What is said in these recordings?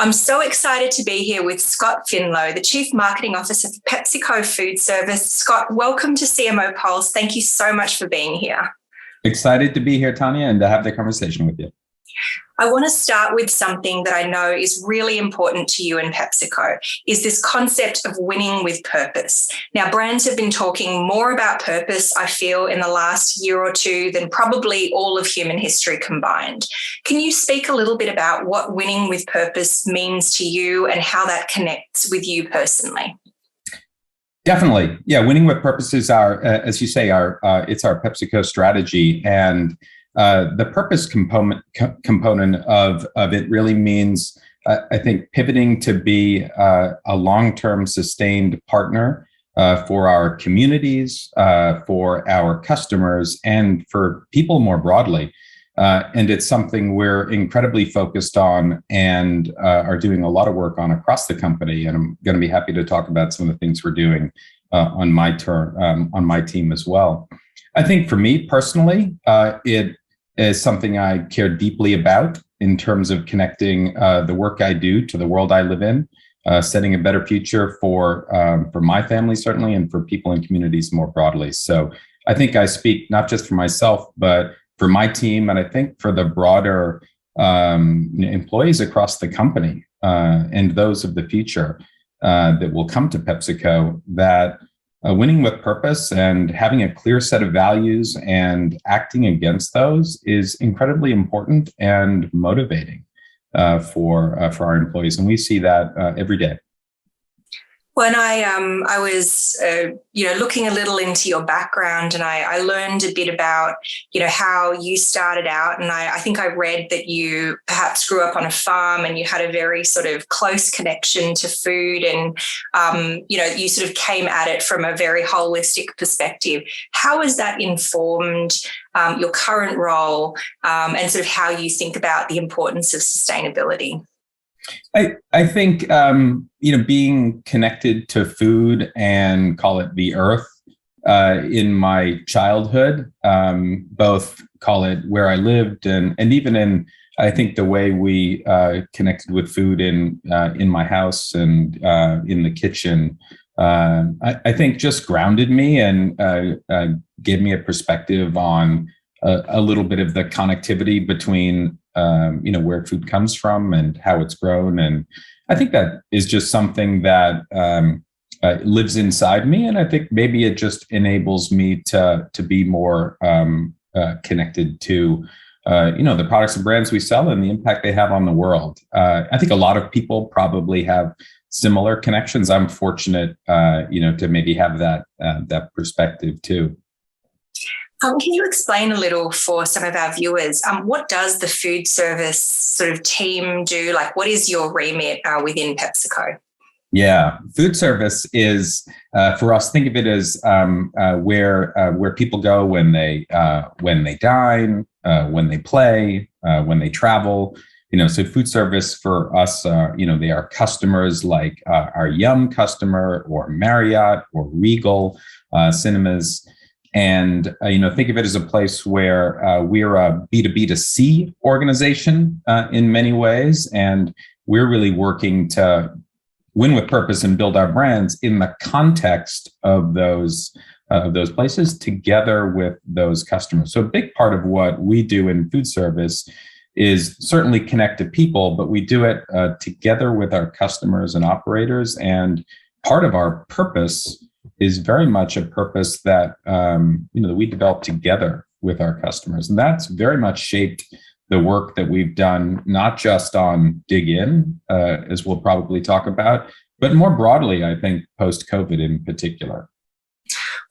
I'm so excited to be here with Scott Finlow, the Chief Marketing Officer for Pepsico Foodservice. Scott, welcome to CMO Pulse. Thank you so much for being here. Excited to be here, Tania, and to have the conversation with you. I want to start with something that I know is really important to you and PepsiCo, is this concept of winning with purpose. Now, brands have been talking more about purpose, I feel, in the last year or two than probably all of human history combined. Can you speak a little bit about what winning with purpose means to you and how that connects with you personally? Definitely. Yeah, winning with purpose is our, as you say, it's our PepsiCo strategy. And the purpose component of it really means, I think, pivoting to be a long-term sustained partner for our communities, for our customers, and for people more broadly. And it's something we're incredibly focused on and are doing a lot of work on across the company. And I'm going to be happy to talk about some of the things we're doing on my team as well. I think for me personally, it is something I care deeply about in terms of connecting the work I do to the world I live in, setting a better future for my family, certainly, and for people and communities more broadly. So I think I speak not just for myself, but for my team, and I think for the broader employees across the company and those of the future that will come to PepsiCo, that winning with purpose and having a clear set of values and acting against those is incredibly important and motivating for our employees. And we see that every day. When I was looking a little into your background, and I learned a bit about how you started out, and I think I read that you perhaps grew up on a farm and you had a very sort of close connection to food, and you sort of came at it from a very holistic perspective. How has that informed your current role and sort of how you think about the importance of sustainability? I think, being connected to food and call it the earth in my childhood, both call it where I lived and even in, I think, the way we connected with food in my house and in the kitchen, I think just grounded me and gave me a perspective on a little bit of the connectivity between where food comes from and how it's grown. And I think that is just something that lives inside me. And I think maybe it just enables me to be more connected to, the products and brands we sell and the impact they have on the world. I think a lot of people probably have similar connections. I'm fortunate, to maybe have that perspective too. Can you explain a little for some of our viewers, what does the food service sort of team do? Like, what is your remit within PepsiCo? Yeah, food service is, for us, think of it as where people go when they dine, when they play, when they travel. So food service for us, they are customers like our Yum customer or Marriott or Regal cinemas. And, think of it as a place where we're a B2B2C organization in many ways. And we're really working to win with purpose and build our brands in the context of those places together with those customers. So a big part of what we do in food service is certainly connect to people, but we do it together with our customers and operators. And part of our purpose is very much a purpose that that we develop together with our customers, and that's very much shaped the work that we've done, not just on Dig In, as we'll probably talk about, but more broadly, I think, post-COVID in particular.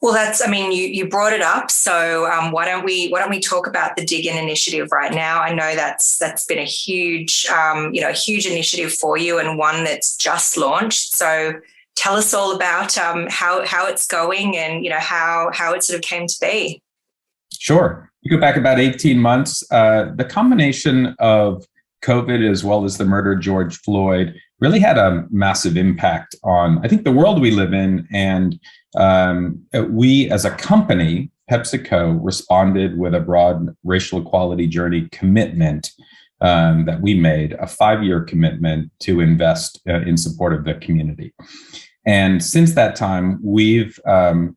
Well, you brought it up, so why don't we talk about the Dig In initiative right now? I know that's been a huge huge initiative for you and one that's just launched. So tell us all about how it's going and how it sort of came to be. Sure. You go back about 18 months. The combination of COVID as well as the murder of George Floyd really had a massive impact on, I think, the world we live in. And we as a company, PepsiCo, responded with a broad racial equality journey commitment that we made, a 5-year commitment to invest in support of the community. And since that time, we've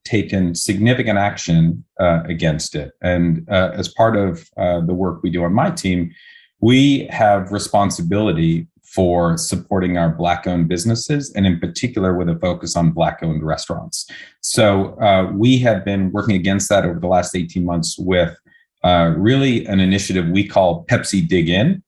taken significant action against it. And as part of the work we do on my team, we have responsibility for supporting our Black-owned businesses, and in particular with a focus on Black-owned restaurants. So we have been working against that over the last 18 months with really an initiative we call Pepsi Dig In.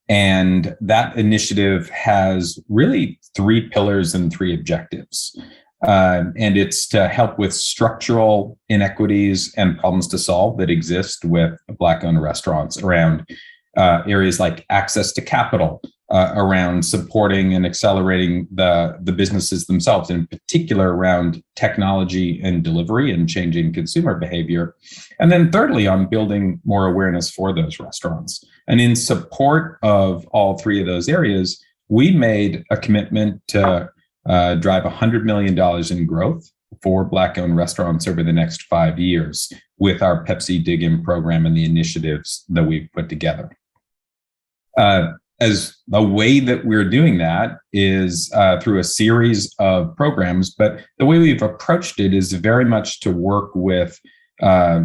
And that initiative has really 3 pillars and 3 objectives. And it's to help with structural inequities and problems to solve that exist with Black-owned restaurants around areas like access to capital, around supporting and accelerating the businesses themselves, in particular around technology and delivery and changing consumer behavior. And then thirdly, on building more awareness for those restaurants. And in support of all 3 of those areas, we made a commitment to drive $100 million in growth for Black-owned restaurants over the next 5 years with our Pepsi Dig In program and the initiatives that we've put together. As the way that we're doing that is through a series of programs, but the way we've approached it is very much to work with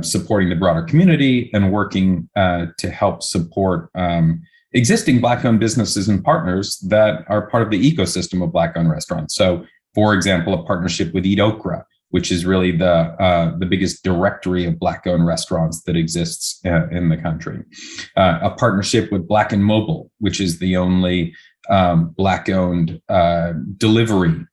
supporting the broader community and working to help support existing Black-owned businesses and partners that are part of the ecosystem of Black-owned restaurants. So, for example, a partnership with Eat Okra, which is really the biggest directory of Black-owned restaurants that exists in the country. A partnership with Black and Mobile, which is the only Black-owned delivery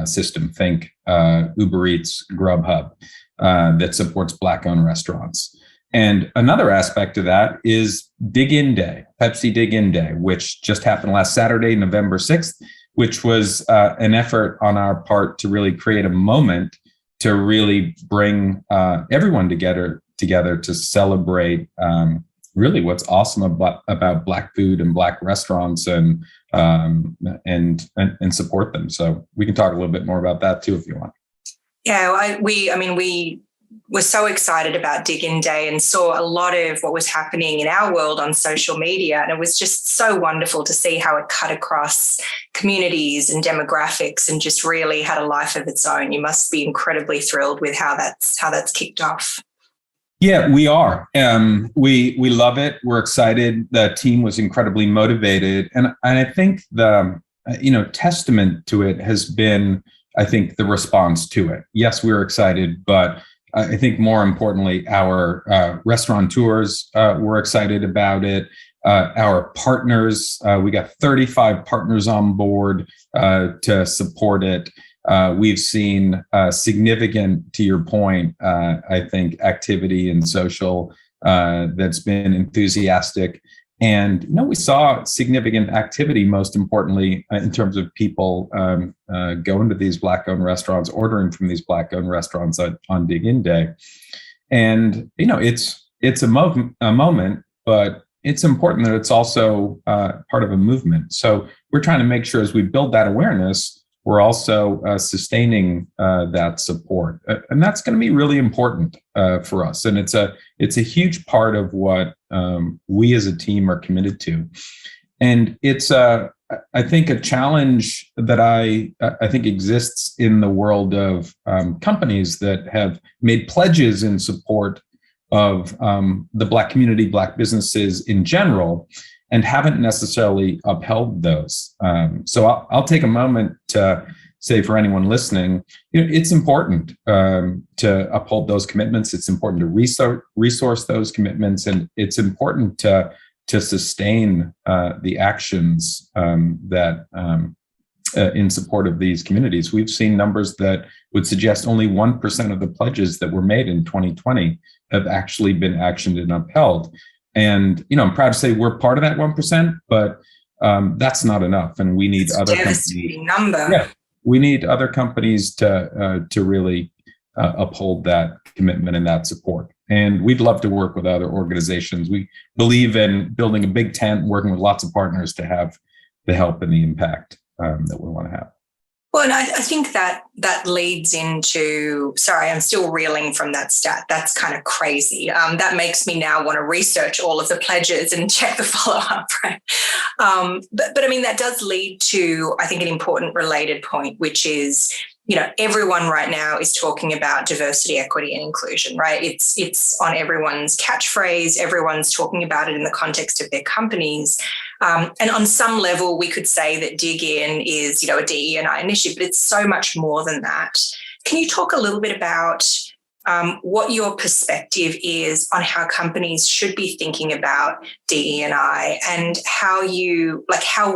system. Think Uber Eats, Grubhub, that supports Black-owned restaurants. And another aspect of that is Dig In Day, Pepsi Dig In Day, which just happened last Saturday, November 6th, which was an effort on our part to really create a moment to really bring everyone together to celebrate really what's awesome about Black food and Black restaurants and support them. So we can talk a little bit more about that too if you want. Yeah, we were so excited about Dig In Day and saw a lot of what was happening in our world on social media. And it was just so wonderful to see how it cut across communities and demographics and just really had a life of its own. You must be incredibly thrilled with how that's kicked off. Yeah, we are. We love it. We're excited. The team was incredibly motivated. And I think the testament to it has been, I think, the response to it. Yes, we were excited, but I think more importantly, our restaurateurs were excited about it. Our partners, we got 35 partners on board to support it. We've seen significant, to your point, I think, activity in social that's been enthusiastic. And we saw significant activity, most importantly, in terms of people going to these Black-owned restaurants, ordering from these Black-owned restaurants on Dig In Day. And it's a moment, but it's important that it's also part of a movement. So we're trying to make sure as we build that awareness, we're also sustaining that support, and that's going to be really important for us. And it's a huge part of what we as a team are committed to. And it's I think a challenge that I think exists in the world of companies that have made pledges in support of the Black community, Black businesses in general, and haven't necessarily upheld those. So I'll take a moment to say for anyone listening, it's important to uphold those commitments. It's important to resource those commitments, and it's important to sustain the actions that in support of these communities. We've seen numbers that would suggest only 1% of the pledges that were made in 2020 have actually been actioned and upheld. And I'm proud to say we're part of that 1%, but that's not enough, and we need other companies. Number. Yeah, we need other companies to really uphold that commitment and that support. And we'd love to work with other organizations. We believe in building a big tent, working with lots of partners to have the help and the impact that we want to have. Well, and I think that leads into, sorry, I'm still reeling from that stat. That's kind of crazy. That makes me now want to research all of the pledges and check the follow-up, right? But I mean, that does lead to, I think, an important related point, which is, everyone right now is talking about diversity, equity, and inclusion, right? It's on everyone's catchphrase. Everyone's talking about it in the context of their companies. And on some level, we could say that Dig In is, a DE&I initiative, but it's so much more than that. Can you talk a little bit about what your perspective is on how companies should be thinking about DE&I and how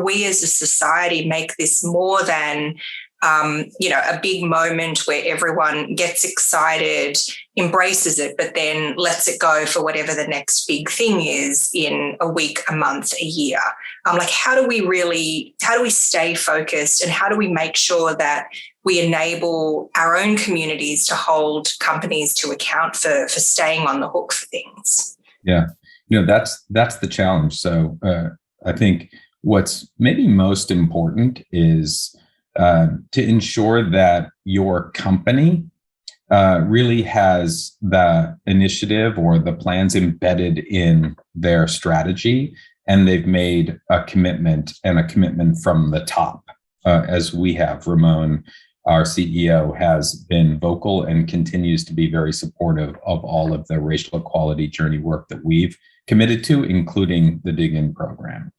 we as a society make this more than a big moment where everyone gets excited, embraces it, but then lets it go for whatever the next big thing is in a week, a month, a year. How do we stay focused, and how do we make sure that we enable our own communities to hold companies to account for staying on the hook for things? Yeah, that's the challenge. So I think what's maybe most important is to ensure that your company really has the initiative or the plans embedded in their strategy, and they've made a commitment from the top. As we have, Ramon, our CEO, has been vocal and continues to be very supportive of all of the racial equality journey work that we've committed to, including the Dig In program.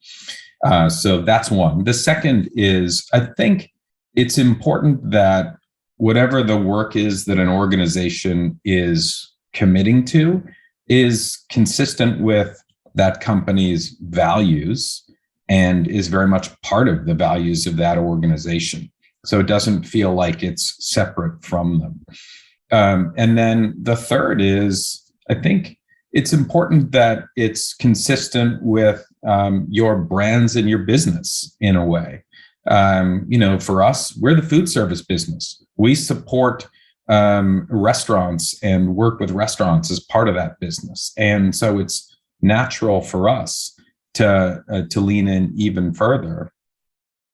So that's one. The second is, I think, it's important that whatever the work is that an organization is committing to is consistent with that company's values and is very much part of the values of that organization. So it doesn't feel like it's separate from them. And then the third is, I think it's important that it's consistent with your brands and your business in a way. For us, we're the food service business. We support restaurants and work with restaurants as part of that business. And so it's natural for us to lean in even further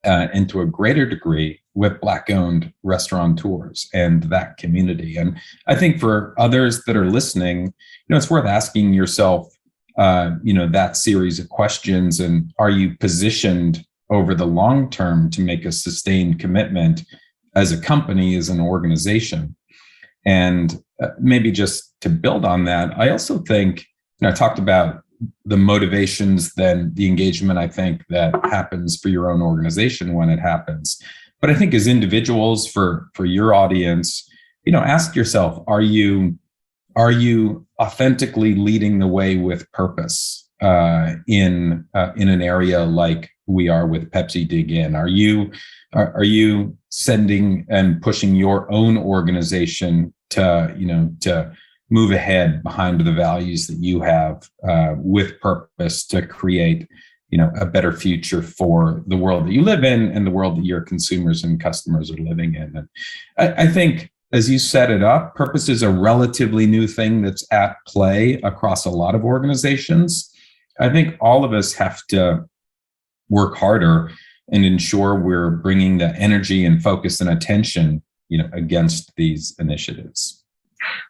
and to a greater degree with Black-owned restaurateurs and that community. And I think for others that are listening, it's worth asking yourself, that series of questions. And are you positioned over the long term to make a sustained commitment as a company, as an organization? And maybe just to build on that, I also think, I talked about the motivations, then the engagement, I think, that happens for your own organization when it happens. But I think as individuals, for your audience, ask yourself, are you authentically leading the way with purpose in an area like we are with Pepsi Dig In? Are you sending and pushing your own organization to move ahead behind the values that you have with purpose to create a better future for the world that you live in and the world that your consumers and customers are living in? And I think, as you set it up, purpose is a relatively new thing that's at play across a lot of organizations. I think all of us have to work harder and ensure we're bringing the energy and focus and attention, against these initiatives.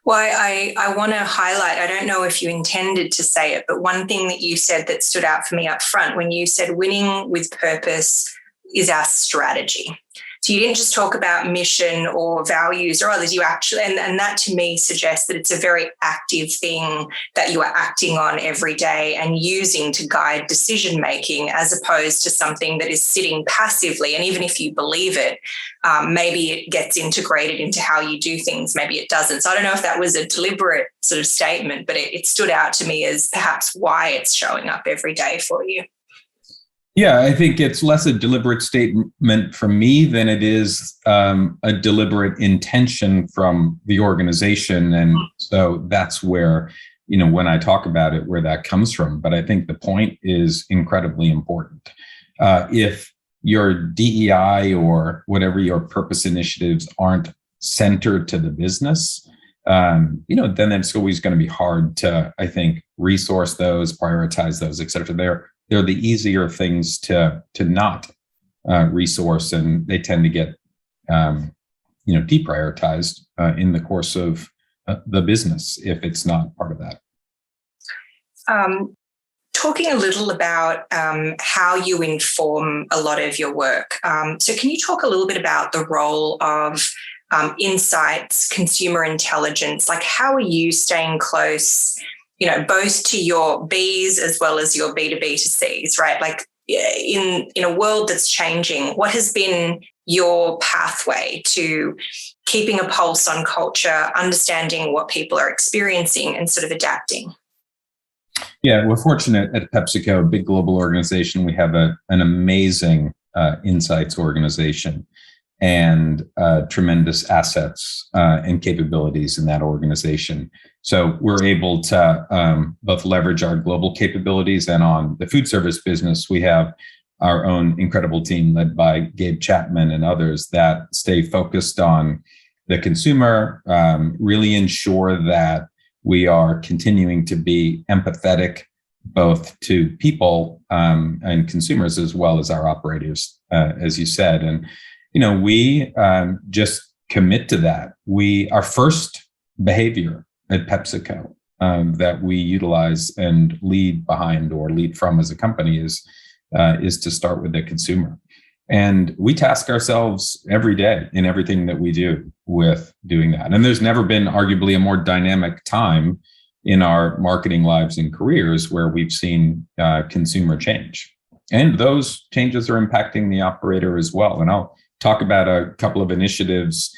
Well, I want to highlight, I don't know if you intended to say it, but one thing that you said that stood out for me up front when you said winning with purpose is our strategy. So you didn't just talk about mission or values or others, you actually, and that to me suggests that it's a very active thing that you are acting on every day and using to guide decision-making, as opposed to something that is sitting passively. And even if you believe it, maybe it gets integrated into how you do things, maybe it doesn't. So I don't know if that was a deliberate sort of statement, but it stood out to me as perhaps why it's showing up every day for you. Yeah, I think it's less a deliberate statement from me than it is a deliberate intention from the organization. And so that's where, when I talk about it, where that comes from. But I think the point is incredibly important. If your DEI or whatever your purpose initiatives aren't centered to the business, then it's always going to be hard to, I think, resource those, prioritize those, et cetera. They're the easier things to not resource, and they tend to get deprioritized in the course of the business if it's not part of that. Talking a little about how you inform a lot of your work. So can you talk a little bit about the role of insights, consumer intelligence? Like, how are you staying close, both to your Bs as well as your B2B to Cs, right? Like in a world that's changing, what has been your pathway to keeping a pulse on culture, understanding what people are experiencing and sort of adapting? Yeah, we're fortunate at PepsiCo, a big global organization. We have an amazing insights organization and tremendous assets and capabilities in that organization. So we're able to both leverage our global capabilities, and on the food service business, we have our own incredible team led by Gabe Chapman and others that stay focused on the consumer, really ensure that we are continuing to be empathetic both to people and consumers as well as our operators, as you said. And, we just commit to that. Our first behavior at PepsiCo that we utilize and lead behind or lead from as a company is to start with the consumer. And we task ourselves every day in everything that we do with doing that. And there's never been arguably a more dynamic time in our marketing lives and careers where we've seen consumer change. And those changes are impacting the operator as well. And I'll talk about a couple of initiatives,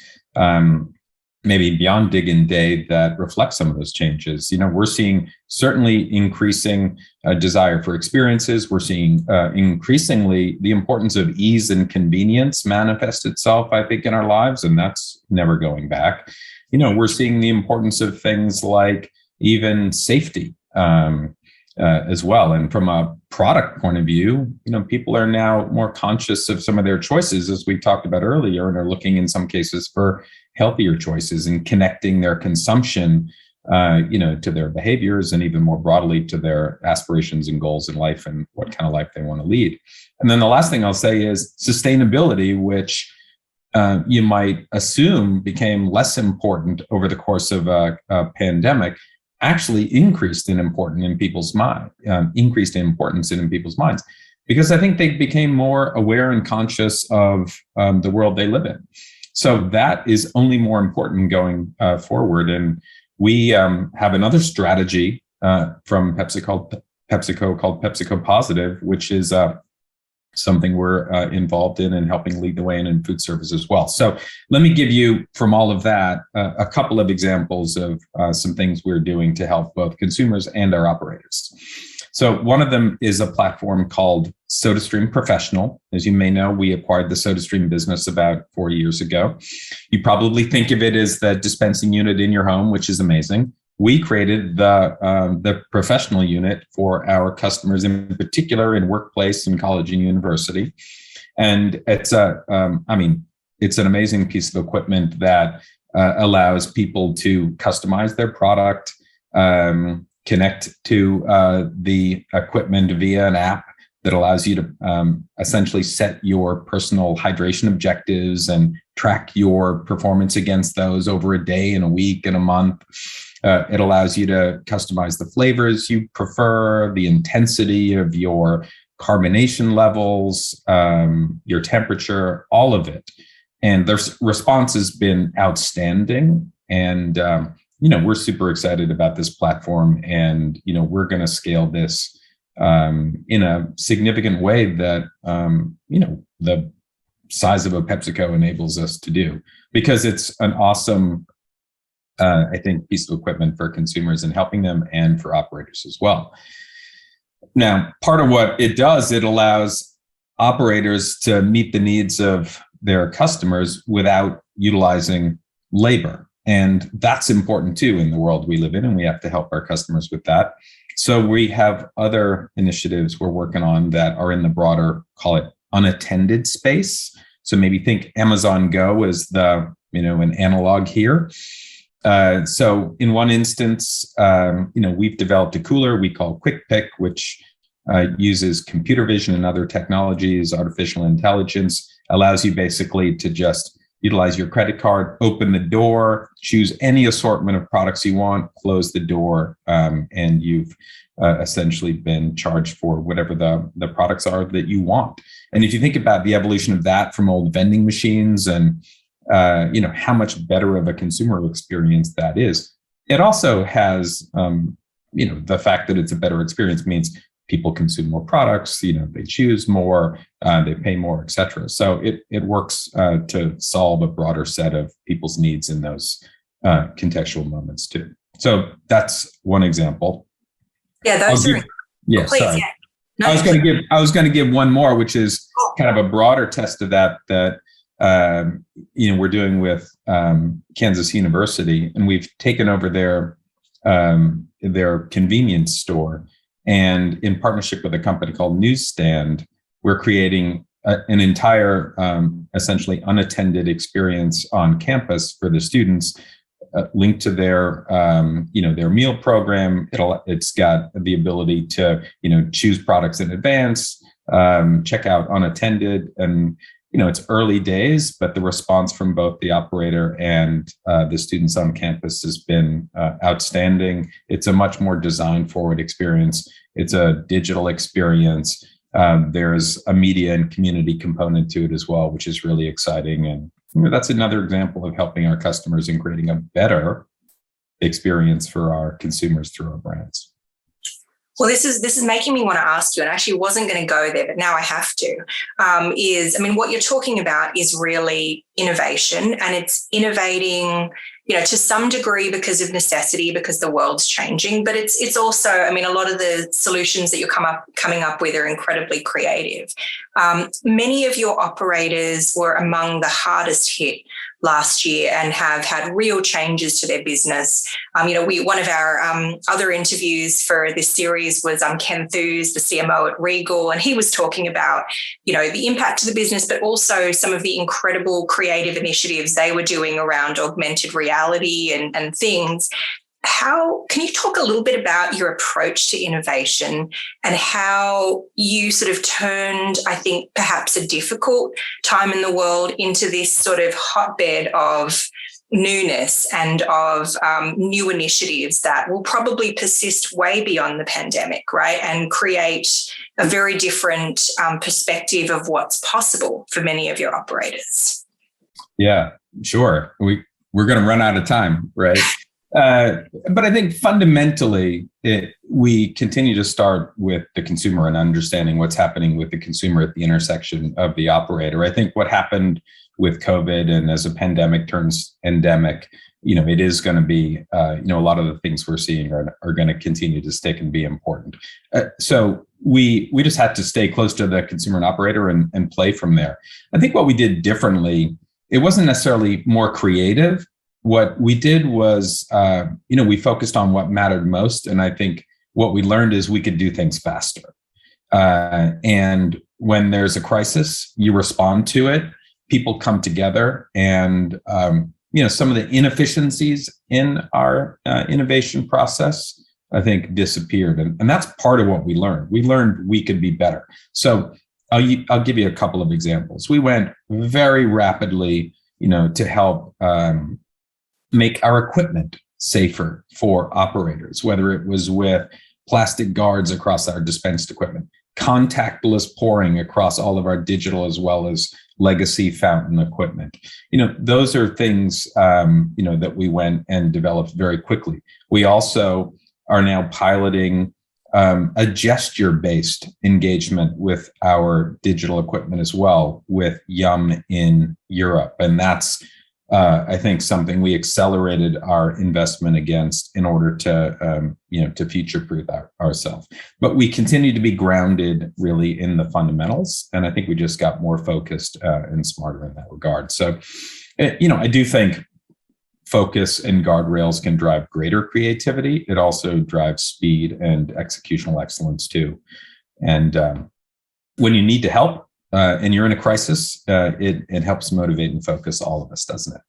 maybe beyond Dig In Day, that reflect some of those changes. We're seeing certainly increasing desire for experiences. We're seeing increasingly the importance of ease and convenience manifest itself, I think, in our lives, and that's never going back. We're seeing the importance of things like even safety as well. And from a product point of view, people are now more conscious of some of their choices, as we talked about earlier, and are looking in some cases for healthier choices and connecting their consumption, to their behaviors and even more broadly to their aspirations and goals in life and what kind of life they want to lead. And then the last thing I'll say is sustainability, which you might assume became less important over the course of a pandemic, actually increased in importance in people's minds, because I think they became more aware and conscious of the world they live in. So that is only more important going forward. And we have another strategy from PepsiCo called PepsiCo Positive, which is something we're involved in and helping lead the way in food service as well. So let me give you, from all of that, a couple of examples of some things we're doing to help both consumers and our operators. So one of them is a platform called SodaStream Professional. As you may know, we acquired the SodaStream business about 4 years ago. You probably think of it as the dispensing unit in your home, which is amazing. We created the professional unit for our customers, in particular in workplace and college and university. And it's it's an amazing piece of equipment that allows people to customize their product, connect to the equipment via an app that allows you to essentially set your personal hydration objectives and track your performance against those over a day and a week and a month. It allows you to customize the flavors you prefer, the intensity of your carbonation levels, your temperature, all of it. And their response has been outstanding. And, we're super excited about this platform. And, we're going to scale this in a significant way that, the size of a PepsiCo enables us to do, because it's an awesome I think, piece of equipment for consumers and helping them, and for operators as well. Now, part of what it does, it allows operators to meet the needs of their customers without utilizing labor. And that's important too in the world we live in, and we have to help our customers with that. So we have other initiatives we're working on that are in the broader, call it unattended space. So maybe think Amazon Go as the, an analog here. So in one instance, we've developed a cooler we call Quick Pick, which uses computer vision and other technologies, artificial intelligence, allows you basically to just utilize your credit card, open the door, choose any assortment of products you want, close the door, and you've essentially been charged for whatever the products are that you want. And if you think about the evolution of that from old vending machines and how much better of a consumer experience that is, it also has the fact that it's a better experience means people consume more products, they choose more, they pay more, et cetera. So it works to solve a broader set of people's needs in those contextual moments too. So that's one example. Yeah, those are. Yeah, please, sorry. yeah. No, I was going to give one more, which is kind of a broader test of that we're doing with Kansas University, and we've taken over their convenience store. And in partnership with a company called Newsstand, we're creating an entire, essentially unattended experience on campus for the students, linked to their meal program. It's got the ability to, choose products in advance, check out unattended, and it's early days, but the response from both the operator and the students on campus has been outstanding. It's a much more design-forward experience. It's a digital experience. There's a media and community component to it as well, which is really exciting. And that's another example of helping our customers and creating a better experience for our consumers through our brands. Well, this is making me want to ask you, and I actually wasn't going to go there, but now I have to, what you're talking about is really innovation, and it's innovating, to some degree because of necessity, because the world's changing, but it's also, a lot of the solutions that you're coming up with are incredibly creative. Many of your operators were among the hardest hit last year and have had real changes to their business. One of our other interviews for this series was Ken Thews, the CMO at Regal, and he was talking about, the impact to the business, but also some of the incredible creative initiatives they were doing around augmented reality and things. How can you talk a little bit about your approach to innovation and how you sort of turned, I think, perhaps a difficult time in the world into this sort of hotbed of newness and of new initiatives that will probably persist way beyond the pandemic, right? And create a very different perspective of what's possible for many of your operators. Yeah, sure. We're going to run out of time, right? But I think fundamentally, we continue to start with the consumer and understanding what's happening with the consumer at the intersection of the operator. I think what happened with COVID and as a pandemic turns endemic, it is going to be, a lot of the things we're seeing are going to continue to stick and be important. So we just had to stay close to the consumer and operator and play from there. I think what we did differently, it wasn't necessarily more creative. What we did was, we focused on what mattered most. And I think what we learned is we could do things faster. And when there's a crisis, you respond to it. People come together and, some of the inefficiencies in our innovation process, I think, disappeared. And that's part of what we learned. We learned we could be better. So I'll give you a couple of examples. We went very rapidly, to help make our equipment safer for operators, whether it was with plastic guards across our dispensed equipment, contactless pouring across all of our digital as well as legacy fountain equipment. Those are things, that we went and developed very quickly. We also are now piloting a gesture-based engagement with our digital equipment as well with Yum in Europe. And that's I think something we accelerated our investment against in order to, to future-proof ourselves. But we continue to be grounded really in the fundamentals. And I think we just got more focused and smarter in that regard. So, I do think focus and guardrails can drive greater creativity. It also drives speed and executional excellence too. And when you need to help, and you're in a crisis, it helps motivate and focus all of us, doesn't it?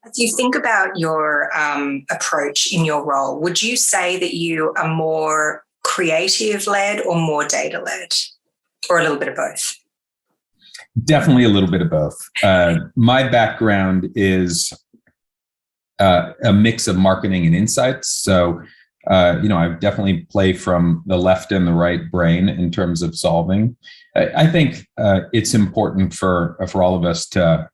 As you think about your approach in your role, would you say that you are more creative-led or more data-led, or a little bit of both? Definitely a little bit of both. My background is a mix of marketing and insights. So, I definitely play from the left and the right brain in terms of solving. I think it's important for all of us to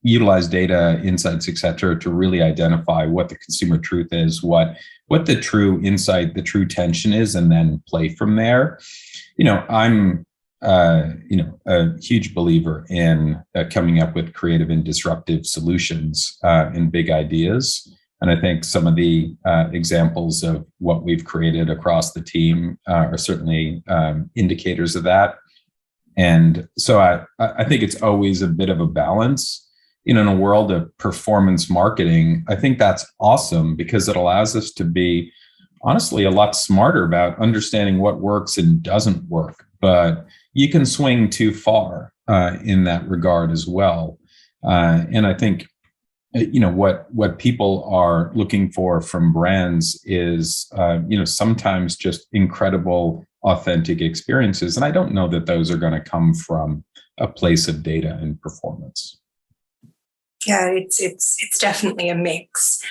utilize data, insights, et cetera, to really identify what the consumer truth is, what the true insight, the true tension is, and then play from there. I'm a huge believer in coming up with creative and disruptive solutions and big ideas. And I think some of the examples of what we've created across the team are certainly indicators of that. And so I think it's always a bit of a balance. In a world of performance marketing, I think that's awesome because it allows us to be honestly a lot smarter about understanding what works and doesn't work. But you can swing too far in that regard as well. And I think, what people are looking for from brands is, sometimes just incredible, authentic experiences. And I don't know that those are going to come from a place of data and performance. Yeah, it's definitely a mix.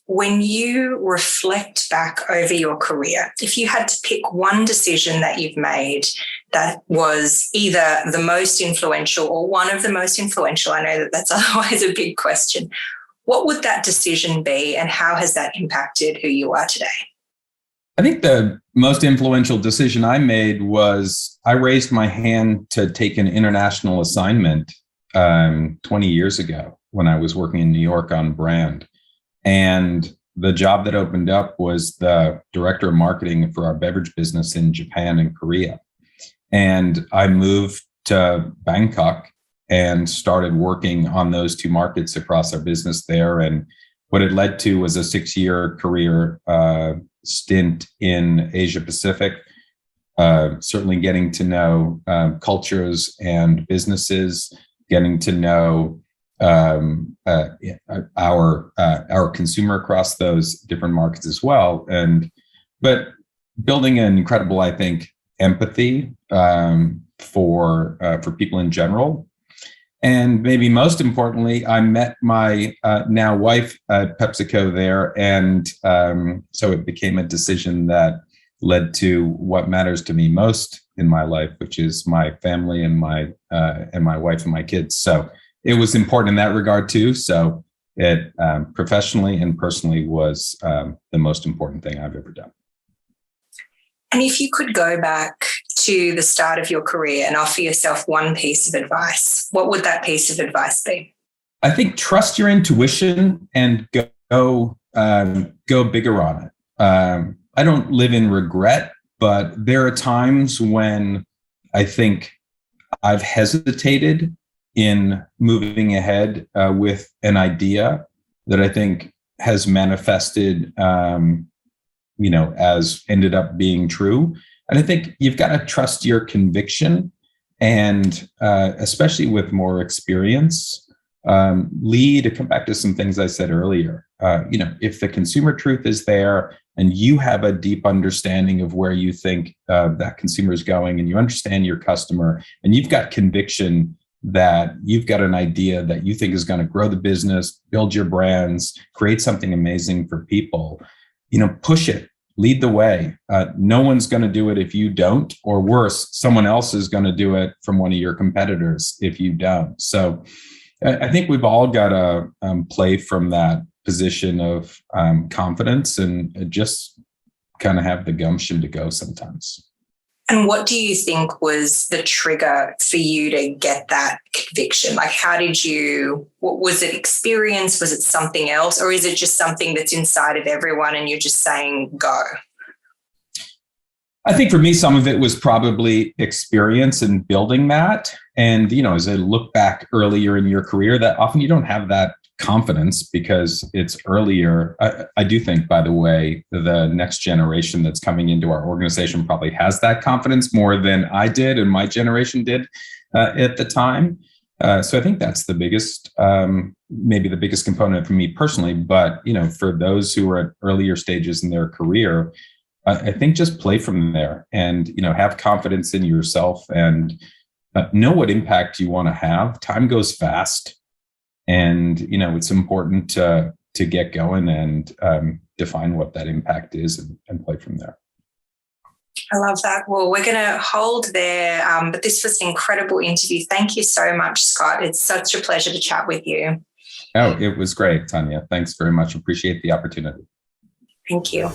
When you reflect back over your career, if you had to pick one decision that you've made that was either the most influential or one of the most influential, I know that that's otherwise a big question, what would that decision be and how has that impacted who you are today? I think the most influential decision I made was I raised my hand to take an international assignment 20 years ago when I was working in New York on brand. And the job that opened up was the director of marketing for our beverage business in Japan and Korea. And I moved to Bangkok and started working on those two markets across our business there. And what it led to was a 6-year career stint in Asia Pacific, certainly getting to know cultures and businesses, getting to know our consumer across those different markets as well, but building an incredible, I think, empathy for people in general, and maybe most importantly, I met my now wife at PepsiCo there, and so it became a decision that led to what matters to me most in my life, which is my family and my wife and my kids. So it was important in that regard too. So it professionally and personally was the most important thing I've ever done. And if you could go back to the start of your career and offer yourself one piece of advice, what would that piece of advice be? I think trust your intuition and go bigger on it. I don't live in regret, but there are times when I think I've hesitated in moving ahead with an idea that I think has manifested, as ended up being true. And I think you've got to trust your conviction, and especially with more experience, to come back to some things I said earlier. If the consumer truth is there and you have a deep understanding of where you think that consumer is going, and you understand your customer, and you've got conviction that you've got an idea that you think is going to grow the business, build your brands, create something amazing for people, push it, lead the way. No one's going to do it if you don't, or worse, someone else is going to do it from one of your competitors if you don't. So I think we've all got to play from that position of confidence and just kind of have the gumption to go sometimes. And what do you think was the trigger for you to get that conviction? Like, was it experience? Was it something else? Or is it just something that's inside of everyone and you're just saying, go? I think for me, some of it was probably experience and building that. And, as I look back earlier in your career, that often you don't have that confidence because it's earlier. I do think, by the way, the next generation that's coming into our organization probably has that confidence more than I did and my generation did at the time. So I think that's the biggest, maybe the biggest component for me personally. But, for those who are at earlier stages in their career, I think just play from there and, have confidence in yourself and know what impact you want to have. Time goes fast, and it's important to get going and define what that impact is and play from there. I love that. Well, we're going to hold there, but this was an incredible interview. Thank you so much, Scott. It's such a pleasure to chat with you. Oh, it was great, Tania. Thanks very much. Appreciate the opportunity. Thank you.